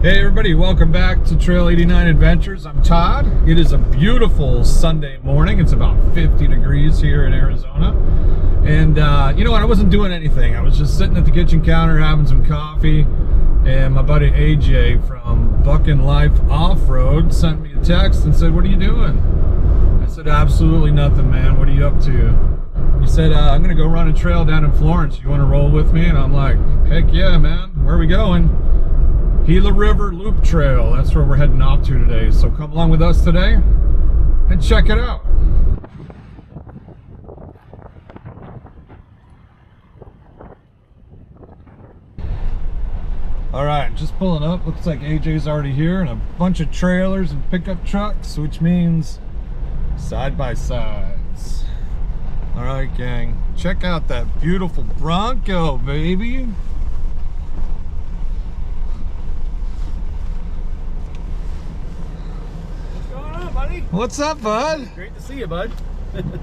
Hey everybody, welcome back to Trail 89 Adventures. I'm Todd. It is a beautiful Sunday morning. It's about 50 degrees here in Arizona. And you know what, I wasn't doing anything. I was just sitting at the kitchen counter having some coffee. And my buddy AJ from Bucking Life Offroad sent me a text and said, "What are you doing?" I said, "Absolutely nothing, man. What are you up to?" He said, "I'm gonna go run a trail down in Florence. You wanna roll with me?" And I'm like, "Heck yeah, man. Where are we going?" Gila River Loop Trail. That's where we're heading off to today. So come along with us today and check it out. All right, just pulling up. Looks like AJ's already here and a bunch of trailers and pickup trucks, which means side-by-sides. All right, gang, check out that beautiful Bronco, baby. What's up, bud? Great to see you, bud.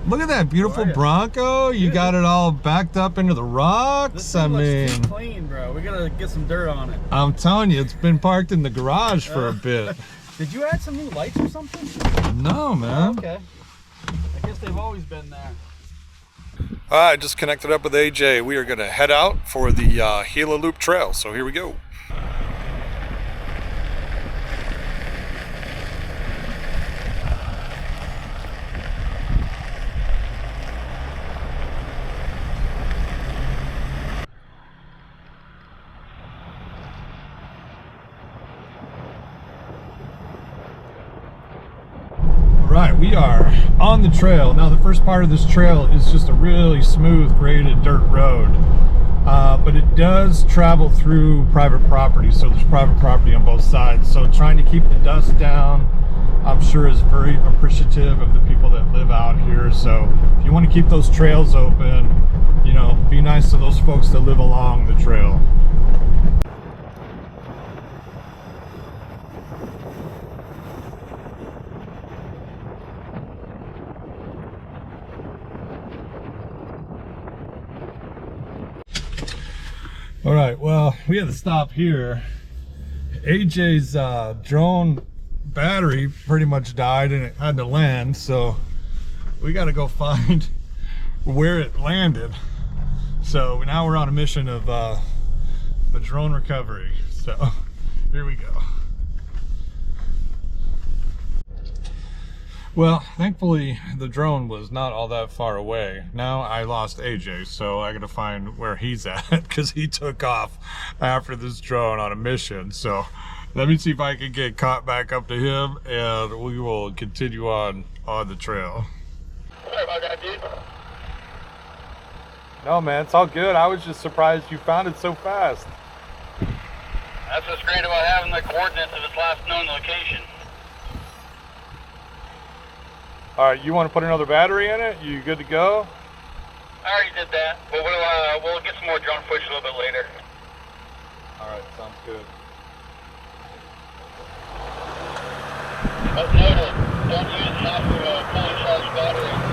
Look at that beautiful Bronco. You got it all backed up into the rocks. This thing looks too clean, bro. We gotta get some dirt on it. I'm telling you, it's been parked in the garage for a bit. Did you add some new lights or something? No, man. Oh, okay. I guess they've always been there. All right, just connected up with AJ. We are gonna head out for the Gila Loop Trail. So here we go. Right, we are on the trail. Now the first part of this trail is just a really smooth graded dirt road, but it does travel through private property, so there's private property on both sides. So trying to keep the dust down, I'm sure, is very appreciative of the people that live out here. So if you want to keep those trails open, you know, be nice to those folks that live along the trail. All right, well, we had to stop here. AJ's drone battery pretty much died and it had to land, so we got to go find where it landed. So now we're on a mission of a drone recovery. So here we go. Well, thankfully the drone was not all that far away. Now I lost AJ, so I gotta find where he's at because he took off after this drone on a mission. So let me see if I can get caught back up to him and we will continue on the trail. Sorry about that, dude. No, man, it's all good. I was just surprised you found it so fast. That's what's great about having the coordinates of its last known location. All right, you want to put another battery in it? You good to go? I already did that, but we'll get some more drone footage a little bit later. All right, sounds good. As noted, don't use half of a fully charged battery.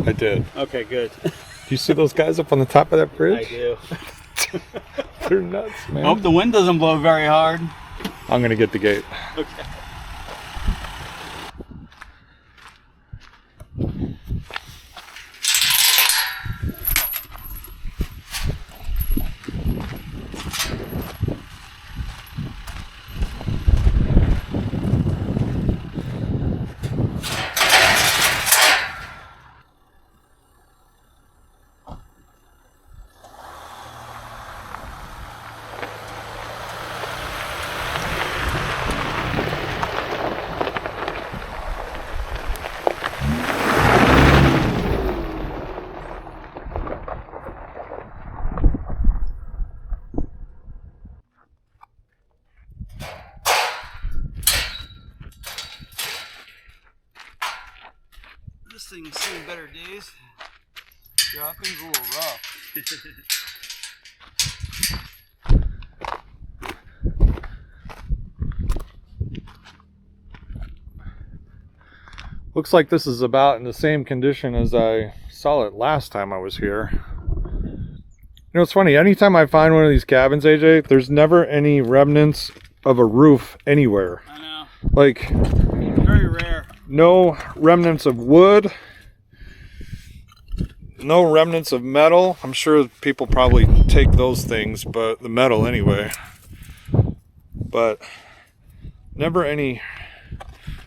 I did. Okay, good. Do you see those guys up on the top of that bridge? I do. They're nuts, man. I hope the wind doesn't blow very hard. I'm gonna get the gate. Okay. This thing's seen better days. Dropping's a little rough. Looks like this is about in the same condition as I saw it last time I was here. You know, it's funny, anytime I find one of these cabins, AJ, there's never any remnants of a roof anywhere. I know. Like, very rare. No remnants of wood, no remnants of metal. I'm sure people probably take those things, but the metal anyway. But never any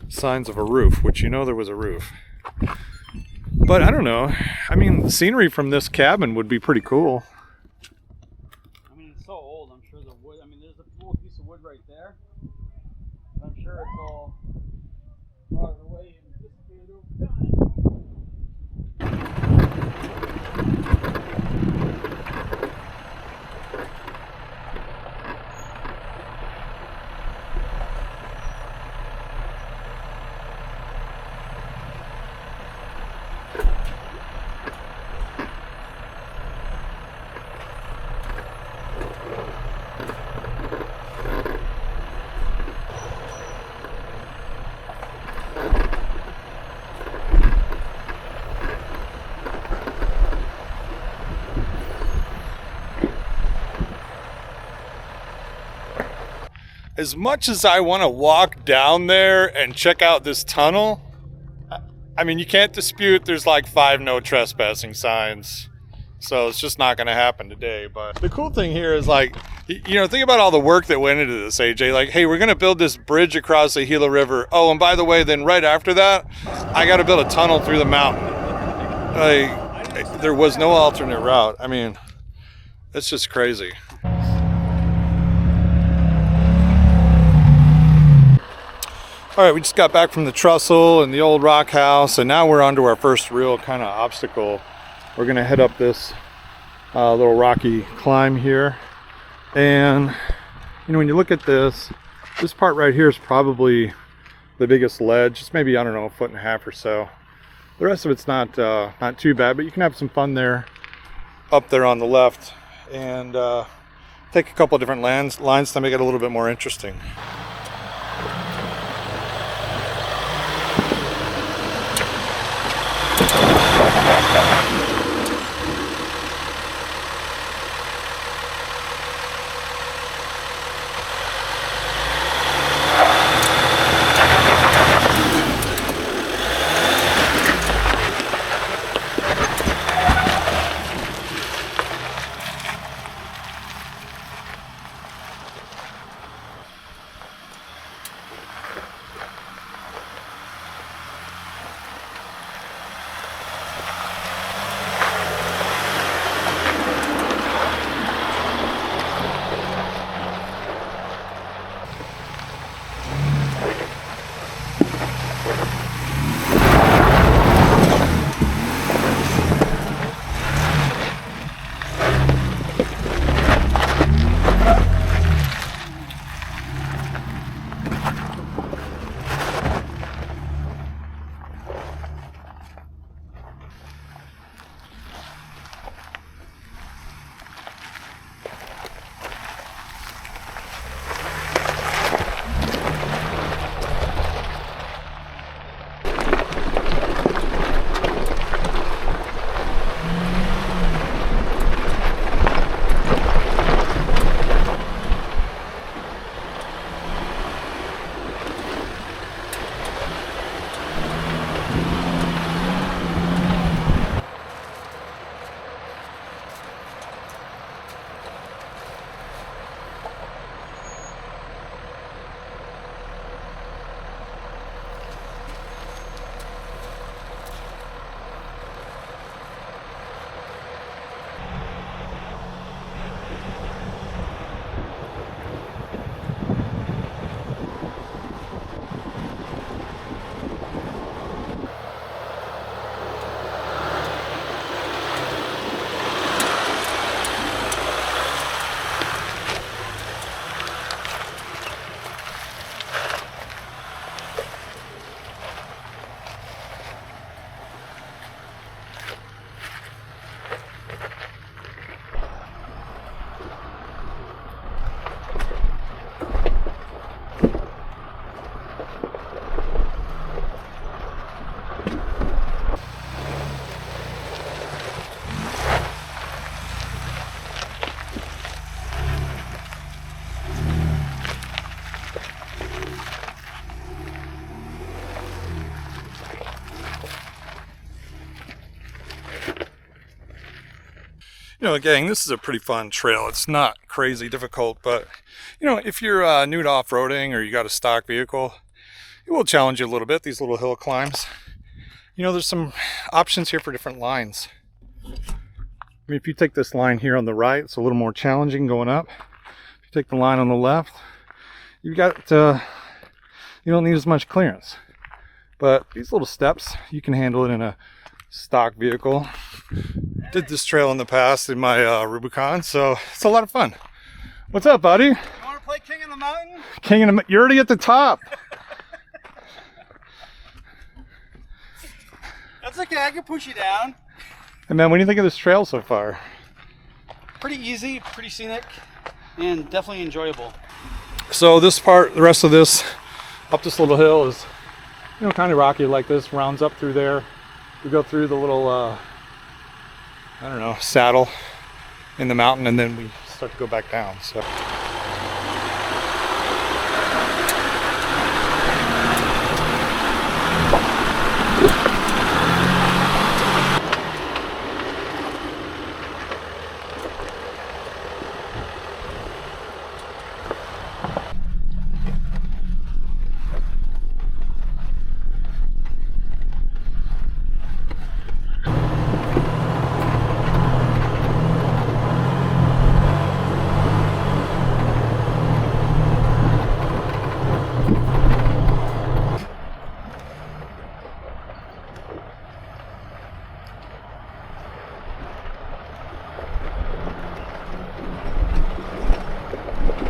signs of a roof, which you know there was a roof. But I don't know. I mean, the scenery from this cabin would be pretty cool. I mean, it's so old. I'm sure the wood. I mean, there's a little piece of wood right there. I'm sure it's all rotted away and dissipated over time. As much as I want to walk down there and check out this tunnel, I mean, you can't dispute there's like 5 no trespassing signs. So it's just not going to happen today. But the cool thing here is, like, you know, think about all the work that went into this, AJ. Like, hey, we're going to build this bridge across the Gila River. Oh, and by the way, then right after that, I got to build a tunnel through the mountain. Like, there was no alternate route. I mean, it's just crazy. All right, we just got back from the trestle and the old rock house, and now we're onto our first real kind of obstacle. We're gonna head up this little rocky climb here. And, you know, when you look at this part right here is probably the biggest ledge. It's maybe, I don't know, 1.5 feet or so. The rest of it's not too bad, but you can have some fun there, up there on the left, and take a couple of different lines to make it a little bit more interesting. You know, gang, this is a pretty fun trail. It's not crazy difficult, but you know, if you're new to off-roading or you got a stock vehicle, it will challenge you a little bit, these little hill climbs. You know, there's some options here for different lines. I mean, if you take this line here on the right, it's a little more challenging going up. If you take the line on the left, you've got, you don't need as much clearance. But these little steps, you can handle it in a stock vehicle. Did this trail in the past in my Rubicon, so it's a lot of fun. What's up, buddy? You want to play King of the Mountain? King of the, you're already at the top. That's okay, I can push you down. Hey man, what do you think of this trail so far? Pretty easy, pretty scenic, and definitely enjoyable. So this part, the rest of this, up this little hill is, you know, kind of rocky like this, rounds up through there. We go through the little, I don't know, saddle in the mountain, and then we start to go back down. So.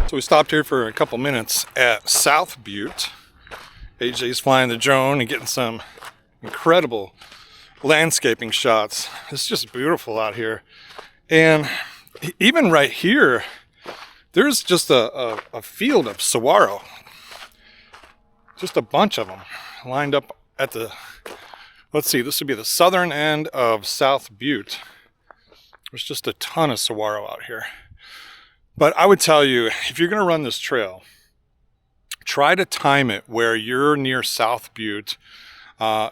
So we stopped here for a couple minutes at South Butte. AJ's flying the drone and getting some incredible landscaping shots. It's just beautiful out here. And even right here, there's just a field of saguaro. Just a bunch of them lined up at the, let's see, this would be the southern end of South Butte. There's just a ton of saguaro out here. But I would tell you, if you're going to run this trail, try to time it where you're near South Butte on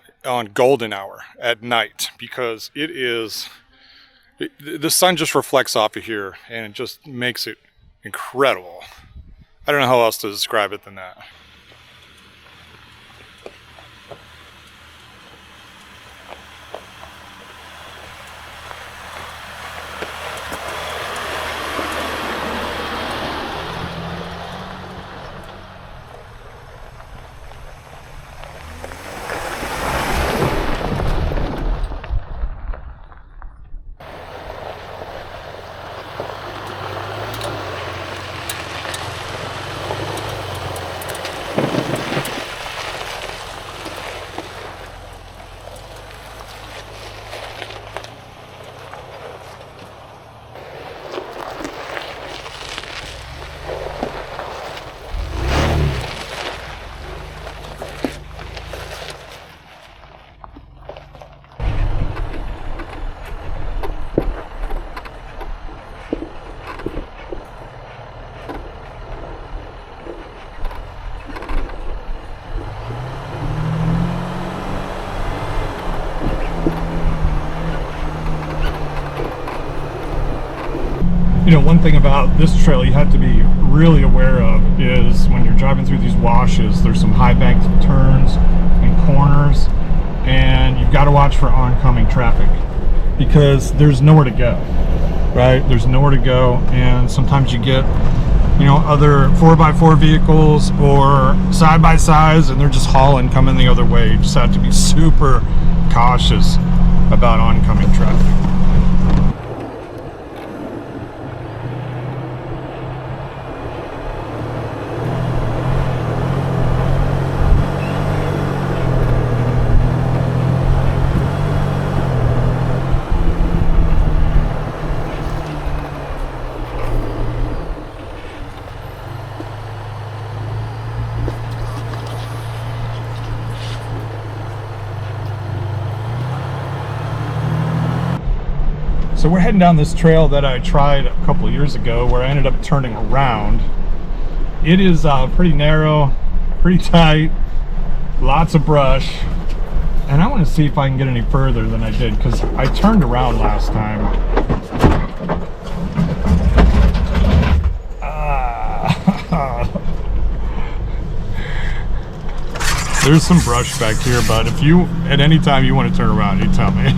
golden hour at night, because the sun just reflects off of here and it just makes it incredible. I don't know how else to describe it than that. You know, one thing about this trail you have to be really aware of is when you're driving through these washes, there's some high banked turns and corners, and you've got to watch for oncoming traffic because there's nowhere to go, right? There's nowhere to go, and sometimes you get, you know, other 4x4 vehicles or side-by-sides, and they're just hauling, coming the other way. You just have to be super cautious about oncoming traffic. So we're heading down this trail that I tried a couple of years ago where I ended up turning around. It is pretty narrow, pretty tight, lots of brush, and I want to see if I can get any further than I did because I turned around last time There's some brush back here, but if you, at any time you want to turn around, you tell me.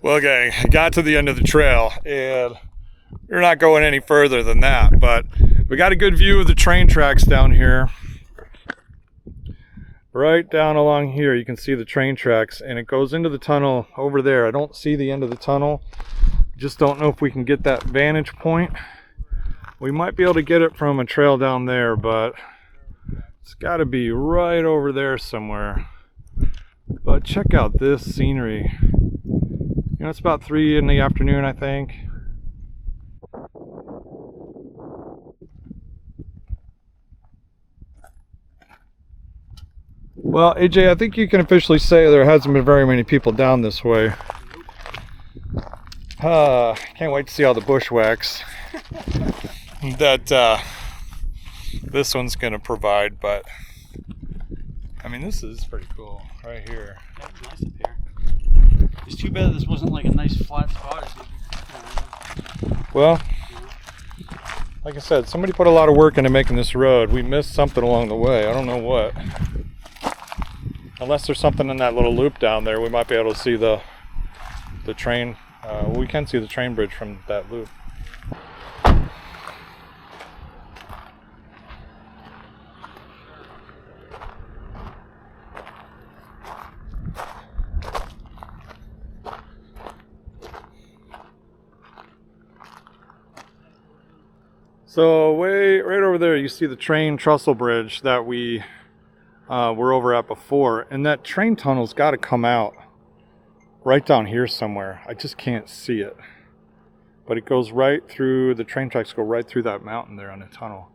Well, gang, I got to the end of the trail and we're not going any further than that, but we got a good view of the train tracks down here. Right down along here you can see the train tracks, and it goes into the tunnel over there. I don't see the end of the tunnel, just don't know if we can get that vantage point. We might be able to get it from a trail down there, but it's got to be right over there somewhere. But check out this scenery. You know, it's about 3 in the afternoon, I think. Well, AJ, I think you can officially say there hasn't been very many people down this way. Can't wait to see all the bushwhacks that this one's gonna provide, but I mean, this is pretty cool right here. Yeah, it's nice up here. It's too bad this wasn't like a nice flat spot. Well, like I said, somebody put a lot of work into making this road. We missed something along the way. I don't know what. Unless there's something in that little loop down there, we might be able to see the train. We can see the train bridge from that loop. So right over there you see the train trestle bridge that we were over at before, and that train tunnel's got to come out right down here somewhere. I just can't see it, but it goes right through, the train tracks go right through that mountain there on the tunnel.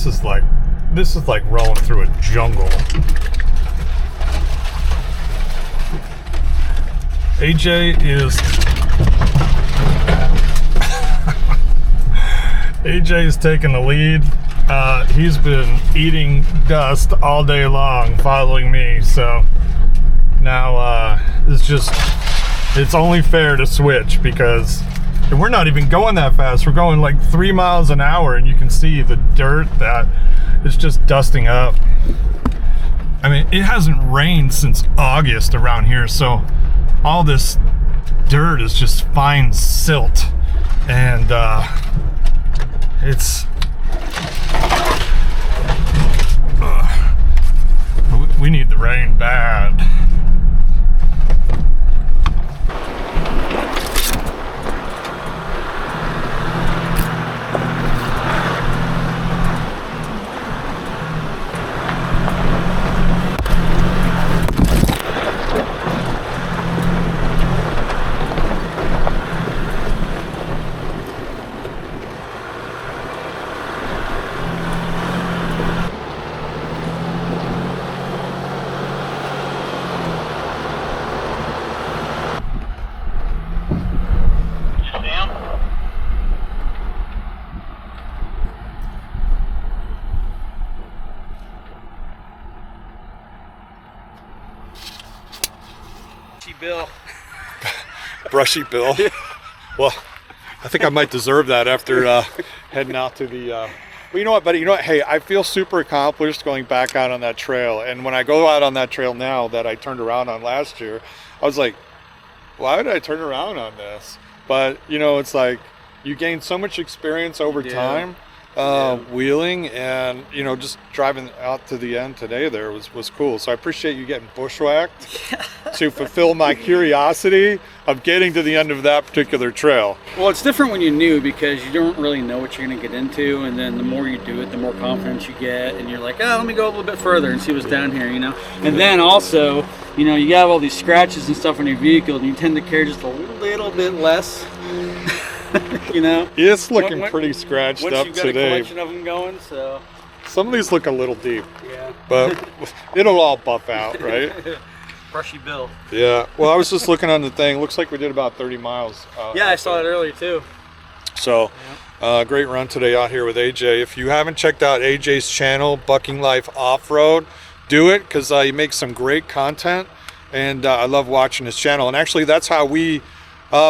this is like rolling through a jungle. AJ is taking the lead. He's been eating dust all day long following me, so now it's only fair to switch, because we're not even going that fast. We're going like 3 miles an hour, and you can see the dirt that it's just dusting up. I mean, it hasn't rained since August around here, so all this dirt is just fine silt, and we need the rain bad. Bill. Brushy Bill. Well, I think I might deserve that after heading out to the well, you know what, buddy, you know what, hey, I feel super accomplished going back out on that trail. And when I go out on that trail now that I turned around on last year, I was like, why did I turn around on this? But you know, it's like you gain so much experience over time wheeling, and you know, just driving out to the end today there was cool. So I appreciate you getting bushwhacked to fulfill my curiosity of getting to the end of that particular trail. Well, it's different when you're new, because you don't really know what you're going to get into, and then the more you do it, the more confidence you get, and you're like, oh, let me go a little bit further and see what's down here, you know. And then also, you know, you have all these scratches and stuff on your vehicle, and you tend to care just a little bit less. You know, it's looking pretty scratched once up you've got today. a collection of them going, so some of these look a little deep. Yeah, but it'll all buff out, right? Brushy Bill. Yeah. Well, I was just looking on the thing. Looks like we did about 30 miles. Yeah, I saw it earlier too. So, great run today out here with AJ. If you haven't checked out AJ's channel, Bucking Life Off-Road, do it, because he makes some great content, and I love watching his channel. And actually, that's how we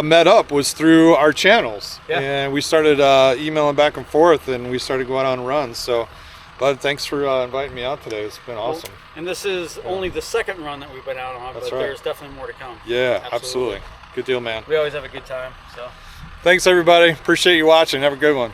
met up, was through our channels. Yeah. And we started emailing back and forth, and we started going on runs. So, bud, thanks for inviting me out today. It's been awesome. And this is only the second run that we've been out on, but there's definitely more to come. Yeah, absolutely. Good deal, man. We always have a good time. So, thanks, everybody. Appreciate you watching. Have a good one.